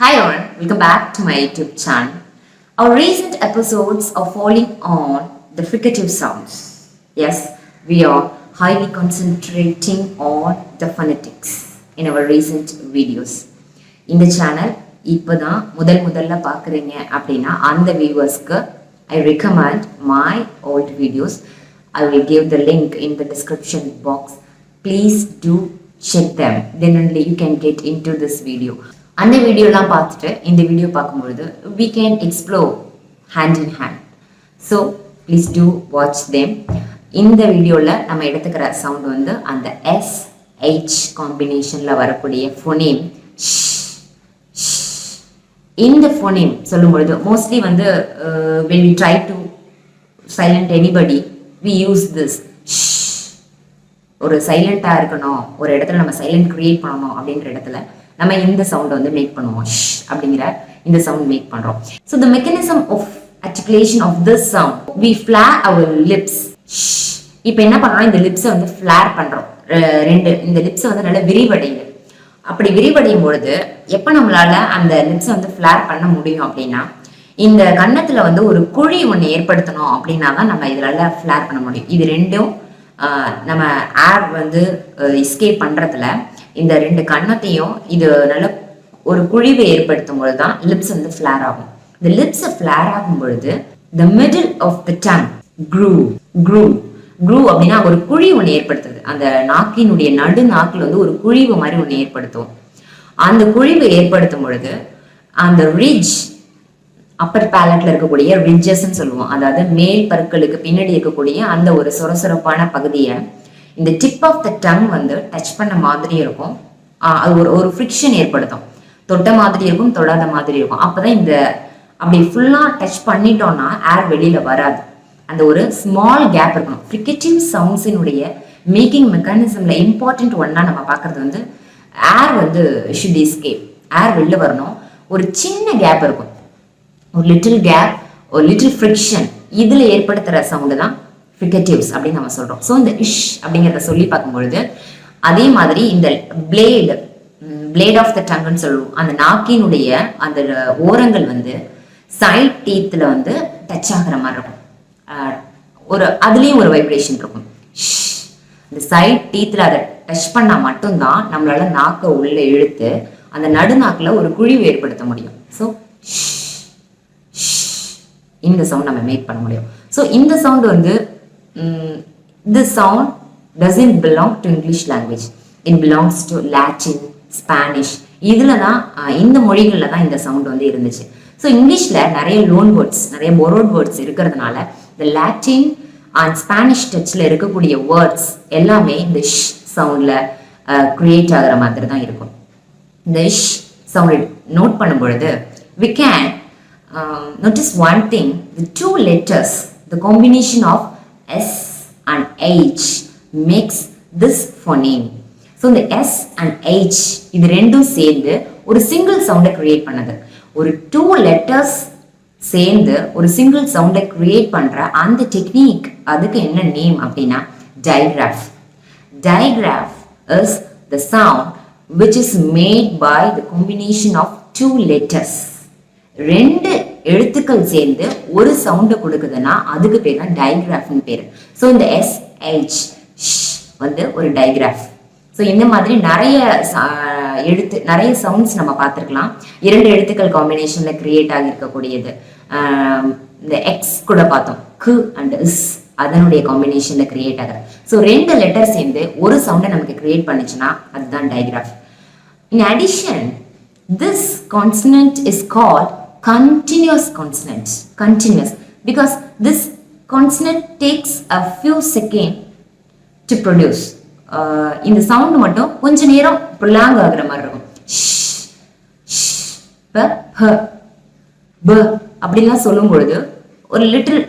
Hi all, welcome back to my YouTube channel. Our recent episodes are falling on the fricative sounds. Yes, we are highly concentrating on the phonetics in our recent videos. இந்த channel இப்போதான் முதல்ல பார்க்குறீங்க அப்படின்னா அந்த வியூவர்ஸ்க்கு I recommend my old videos. I will give the link in the description box. Please do check them. Then only you can get into this video. அந்த வீடியோலாம் பார்த்துட்டு இந்த வீடியோ பார்க்கும்பொழுது we can explore hand in hand. So please do watch them. இந்த வீடியோவில் நம்ம எடுத்துக்கிற sound வந்து அந்த SH காம்பினேஷனில் வரக்கூடிய ஃபோனேம். இந்த ஃபோனேம் சொல்லும்பொழுது மோஸ்ட்லி வந்து when we try to silent anybody we use this. ஒரு சைலண்ட்டாக இருக்கணும், ஒரு இடத்துல நம்ம சைலண்ட் கிரியேட் பண்ணணும் அப்படின்ற இடத்துல நம்ம இந்த சவுண்டை வந்து மேக் பண்ணுவோம். அப்படிங்கிற இந்த சவுண்ட் மேக் பண்ணுறோம். So the mechanism of articulation of this sound, we flare our lips. இப்போ என்ன பண்ணுறோம், இந்த லிப்ஸை வந்து ஃப்ளேர் பண்ணுறோம். இந்த லிப்ஸை வந்து நல்லா விரிவடையுது. அப்படி விரிவடையும் பொழுது எப்போ நம்மளால அந்த லிப்ஸை வந்து ஃப்ளேர் பண்ண முடியும் அப்படின்னா, இந்த கன்னத்தில் வந்து ஒரு குழி ஒன்று ஏற்படுத்தணும் அப்படின்னா தான் நம்ம இதில் ஃப்ளேர் பண்ண முடியும். இது ரெண்டும் நம்ம ஏர் வந்து எஸ்கேப் பண்ணுறதுல இந்த ரெண்டு கன்னத்தையும் இது நல்ல ஒரு குழிவை ஏற்படுத்தும் பொழுது தான் லிப்ஸ் வந்து ஃப்ளேர் ஆகும். இந்த லிப்ஸ் ஃப்ளேர் ஆகும் பொழுது the middle of the tongue groove அப்படின்னா ஒரு குழி ஒன்று ஏற்படுத்துது. அந்த நாக்கினுடைய நடு நாக்கில் வந்து ஒரு குழிவு மாதிரி ஒன்று ஏற்படுத்தும். அந்த குழிவை ஏற்படுத்தும் பொழுது அந்த ரிட்ஜ் அப்பர் பேலட்ல இருக்கக்கூடிய ரிட்ஜஸ்ன்னு சொல்லுவோம். அதாவது மேல் பற்களுக்கு பின்னாடி இருக்கக்கூடிய அந்த ஒரு சொரசொரப்பான பகுதியை இந்த டிப் ஆஃப் த டங் வந்து டச் பண்ண மாதிரி இருக்கும். அது ஒரு ஃப்ரிக்ஷன் ஏற்படுத்தும். தொட்ட மாதிரி இருக்கும், தொடாத மாதிரி இருக்கும். அப்போதான் இந்த அப்படி ஃபுல்லாக டச் பண்ணிட்டோம்னா ஏர் வெளியில் வராது. அந்த ஒரு ஸ்மால் கேப் இருக்கணும். ஃப்ரிகேட்டிவ் சவுண்ட்ஸினுடைய மேக்கிங் மெக்கானிசம்ல இம்பார்ட்டன்ட் ஒன்னா நம்ம பார்க்கறது வந்து ஏர் வந்து ஷுட் எஸ்கேப், ஏர் வெளில வரணும். ஒரு சின்ன கேப் இருக்கும், ஒரு லிட்டில் கேப், ஒரு லிட்டில் ஃப்ரிக்ஷன், இதில் ஏற்படுத்துகிற சவுண்டு தான் ஃப்ரிகேட்டிவ்ஸ் அப்படின்னு நம்ம சொல்கிறோம். ஸோ இந்த இஷ் அப்படிங்கிறத சொல்லி பார்க்கும்பொழுது அதே மாதிரி இந்த பிளேட் ஆஃப் த டங்குன்னு சொல்லுவோம். அந்த நாக்கினுடைய அந்த ஓரங்கள் வந்து சைட் டீத்தில் வந்து டச் ஆகிற மாதிரி இருக்கும். அதுலேயும் ஒரு வைப்ரேஷன் இருக்கும். இந்த சைட் டீத்தில் அதை டச் பண்ணால் மட்டும்தான் நம்மளால நாக்கை உள்ளே இழுத்து அந்த நடுநாக்கில் ஒரு குழிவு ஏற்படுத்த முடியும். ஸோ இந்த சவுண்ட் நம்ம மேக் பண்ண முடியும். ஸோ இந்த சவுண்ட் வந்து this sound doesn't belong to English language. It belongs to Latin, Spanish. இதுல தான் இந்த மொழிகளில் தான் இந்த சவுண்ட் வந்து இருந்துச்சு. ஸோ இங்கிலீஷில் நிறைய லோன் வேர்ட்ஸ், நிறைய borrowed வேர்ட்ஸ் இருக்கிறதுனால இந்த லாட்டின் அண்ட் ஸ்பானிஷ் டச்சில் இருக்கக்கூடிய வேர்ட்ஸ் எல்லாமே இந்த ஷ் சவுண்டில் கிரியேட் ஆகிற மாதிரி தான் இருக்கும். இந்த ஷ் சவுண்ட் நோட் பண்ணும் பொழுது we can notice one thing, the two letters, the combination of S and H makes this phoneme. So the S and H இது ரெண்டும் சேர்ந்து ஒரு சிங்கிள் சவுண்டை கிரியேட் பண்ணது. ஒரு 2 letters சேர்ந்து ஒரு சிங்கிள் சவுண்டை கிரியேட் பண்ற அந்த டெக்னிக், அதுக்கு என்ன நேம் அப்படின்னா digraph. Digraph is the sound which is made by the combination of 2 letters. ரெண்டு எழுத்துக்கள் சேர்ந்து ஒரு சவுண்டை கொடுக்குதுன்னா அதுக்கு பேர் தான் டைகிராஃப்னு பேர். ஸோ இந்த SH வந்து ஒரு டைகிராஃப். ஸோ இந்த மாதிரி நிறைய சவுண்ட்ஸ் நம்ம பார்த்துருக்கலாம். 2 எழுத்துக்கள் காம்பினேஷன்ல கிரியேட் ஆகி இருக்கக்கூடியது. இந்த எக்ஸ் கூட பார்த்தோம், கு அண்ட் இஸ், அதனுடைய காம்பினேஷன்ல கிரியேட் ஆகுது. ஸோ 2 லெட்டர் சேர்ந்து ஒரு சவுண்டை நமக்கு கிரியேட் பண்ணுச்சுன்னா அதுதான் digraph. In addition, this consonant is called continuous consonant. Continuous because this consonant takes a few seconds to produce. இந்த சவுண்ட் மட்டும் கொஞ்ச நேரம் prolong ஆகுற மாதிரி இருக்கும். ப அப்படிலாம் சொல்லும் பொழுது ஒரு லிட்டில்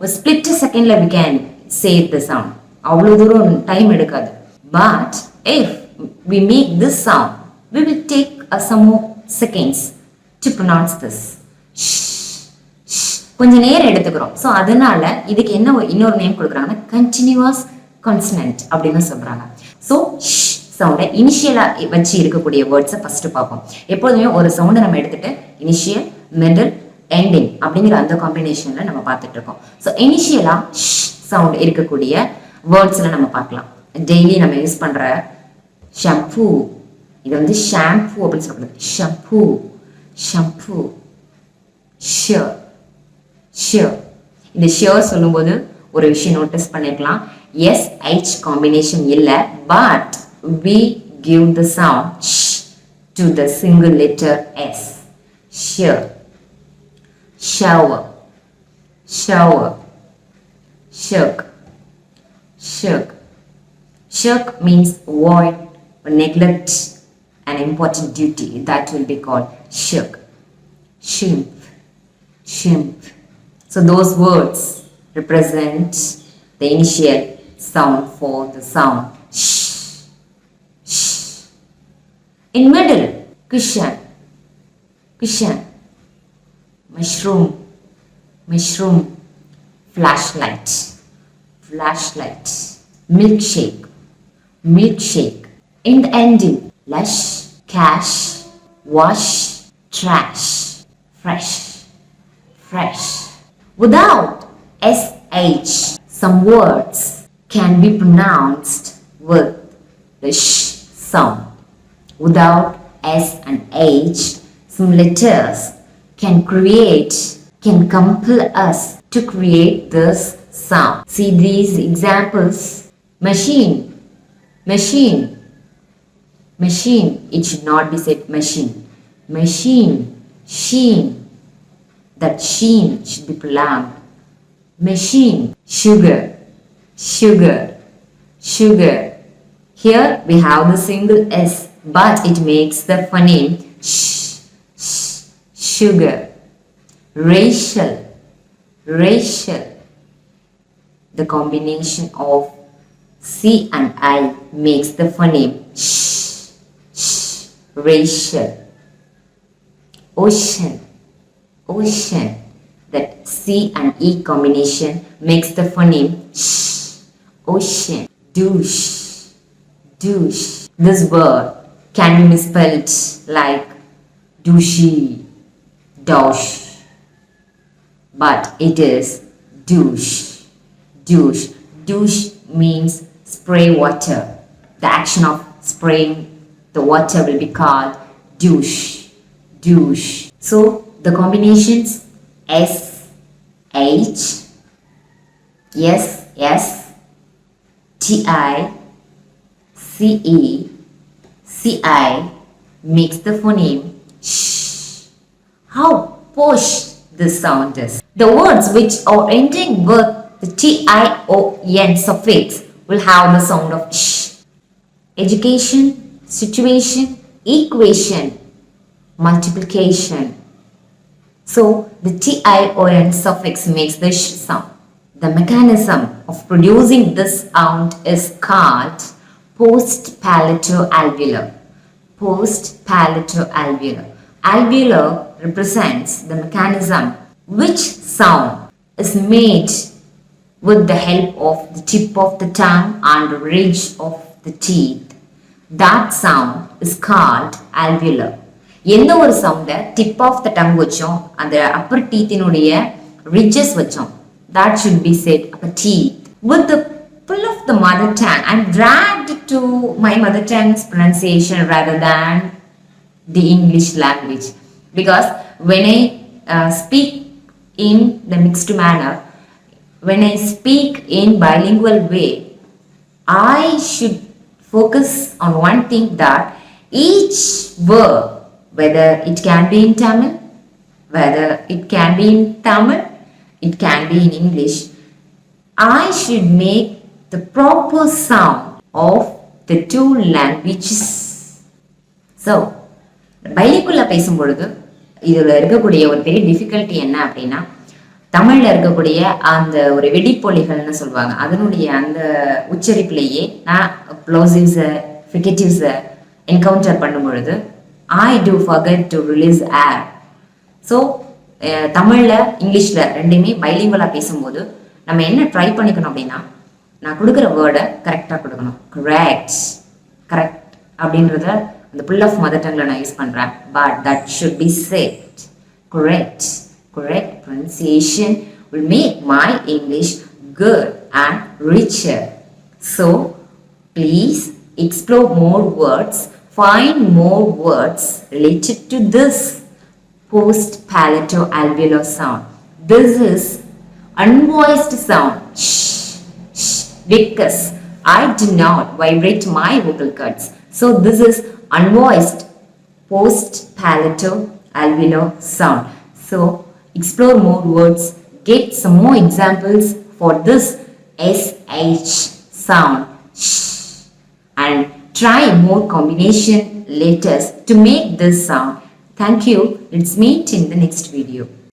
ஒரு ஸ்பிளிட் செகண்ட்ல we can say the sound. அவ்வளவு தூரம் டைம் எடுக்காது. But if we make this sound, we will take some more seconds to pronounce this. கொஞ்சம் நேரம் எடுத்துக்கிறோம். ஸோ அதனால இதுக்கு என்ன இன்னொரு நேம் கொடுக்குறாங்கன்னா கண்டினியூஸ் கான்சனன்ட் அப்படின்னு சொல்றாங்க. ஸோ சவுண்டை இனிஷியலாக வச்சு இருக்கக்கூடிய வேர்ட்ஸை ஃபர்ஸ்ட் பார்ப்போம். எப்போதுமே ஒரு சவுண்டை நம்ம எடுத்துட்டு இனிஷியல், மிடில், எண்டிங் அப்படிங்கிற அந்த காம்பினேஷன்ல நம்ம பார்த்துட்டு இருக்கோம். ஸோ இனிஷியலா சவுண்ட் இருக்கக்கூடிய வேர்ட்ஸ்ல நம்ம பார்க்கலாம். டெய்லி நம்ம யூஸ் பண்ற ஷாம்பூ, இது வந்து ஷாம்பூ அப்படின்னு சொல்லக்கூடாது. Shampoo, shampoo. Shear, shear. இந்த ஷியர் சொல்லும்போது ஒரு விஷயம் நோட்டீஸ் பண்ணிருக்கலாம். எஸ் ஹெச் காம்பினேஷன் இல்லை, but we give the sound sh to the single letter s. Shear, shower, shower, shirk, shirk. Shirk means avoid or neglect an important duty. That will be called shirk. Shimp, shimp. So those words represent the initial sound for the sound sh. In middle, cushion, cushion. Mushroom, mushroom. Flashlight, flashlight. Milkshake, milkshake. In the ending, lush, cash, wash, trash. Fresh, fresh. Without sh, some words can be pronounced with the sh sound. Without s and h, some letters can compel us to create this sound. See these examples. Machine, machine, machine. It should not be said machine. Machine, sheen. That sheen should be prolonged. Machine. Sugar, sugar, sugar. Here we have the single s, but it makes the phoneme sh, sh, sugar. Racial, racial. The combination of c and I makes the phoneme sh, sh, racial. Ocean, ocean. That c and e combination makes the phoneme sh, ocean. Douche, douche. This word can be misspelled like douchey, douche, but it is douche, douche. Douche means spray water. The action of spraying the water will be called douche, douche. So the combinations s, h, s, s, ti, ce, ci makes the phoneme sh. How posh this sound is. The words which are ending with the tion suffix will have the sound of sh. Education, situation, equation, multiplication. So the tion suffix makes the sh sound. The mechanism of producing this sound is called post-palato alveolar. Post-palato alveolar. Alveolar represents the mechanism which sound is made with the help of the tip of the tongue and the ridge of the teeth. That sound is called alveolar. எந்த ஒரு சவுண்டை tip of the tongue வச்சோம், அந்த upper teeth இனுடைய ridges வச்சோம், that should be said upper teeth. With the pull of the mother tongue, I'm dragged to my mother tongue's pronunciation rather than the English language, because when I speak in the mixed manner, when I speak in bilingual way, I should focus on one thing, that each word, whether it can be in Tamil, whether it can be in Tamil, it can be in English, I should make the proper sound of the two languages. So பைலிங்குலா பேசும்பொழுது இதில் இருக்கக்கூடிய ஒரு பெரிய difficulty என்ன அப்படின்னா, தமிழில் இருக்கக்கூடிய அந்த ஒரு வெடிப்பொலிகள்னு சொல்லுவாங்க, அதனுடைய அந்த உச்சரிப்பிலேயே நான் ப்ளோசிவ்ஸை ஃப்ரிகேட்டிவ்ஸை என்கவுண்டர் பண்ணும் பொழுது I do forget to release air. So தமிழில் இங்கிலீஷில் ரெண்டுமே பைலிங்குலாக பேசும்போது நம்ம என்ன ட்ரை பண்ணிக்கணும் அப்படின்னா, நான் கொடுக்குற வேர்டை கரெக்டாக கொடுக்கணும். கரெக்ட், கரெக்ட், அப்படின்றத அந்த புல் ஆஃப் மதர் டங்ல நான் யூஸ் பண்றேன். But that should be said. Correct. Correct pronunciation will make my English good and richer. So, please explore more words, find more words related to this post-palato alveolar sound. This is unvoiced sound. Shh, shh, because I do not vibrate my vocal cords. So this is unvoiced post-palato alveolar sound. So explore more words, get some more examples for this SH sound. Shh, and try more combination letters to make this sound. Thank you. Let's meet in the next video.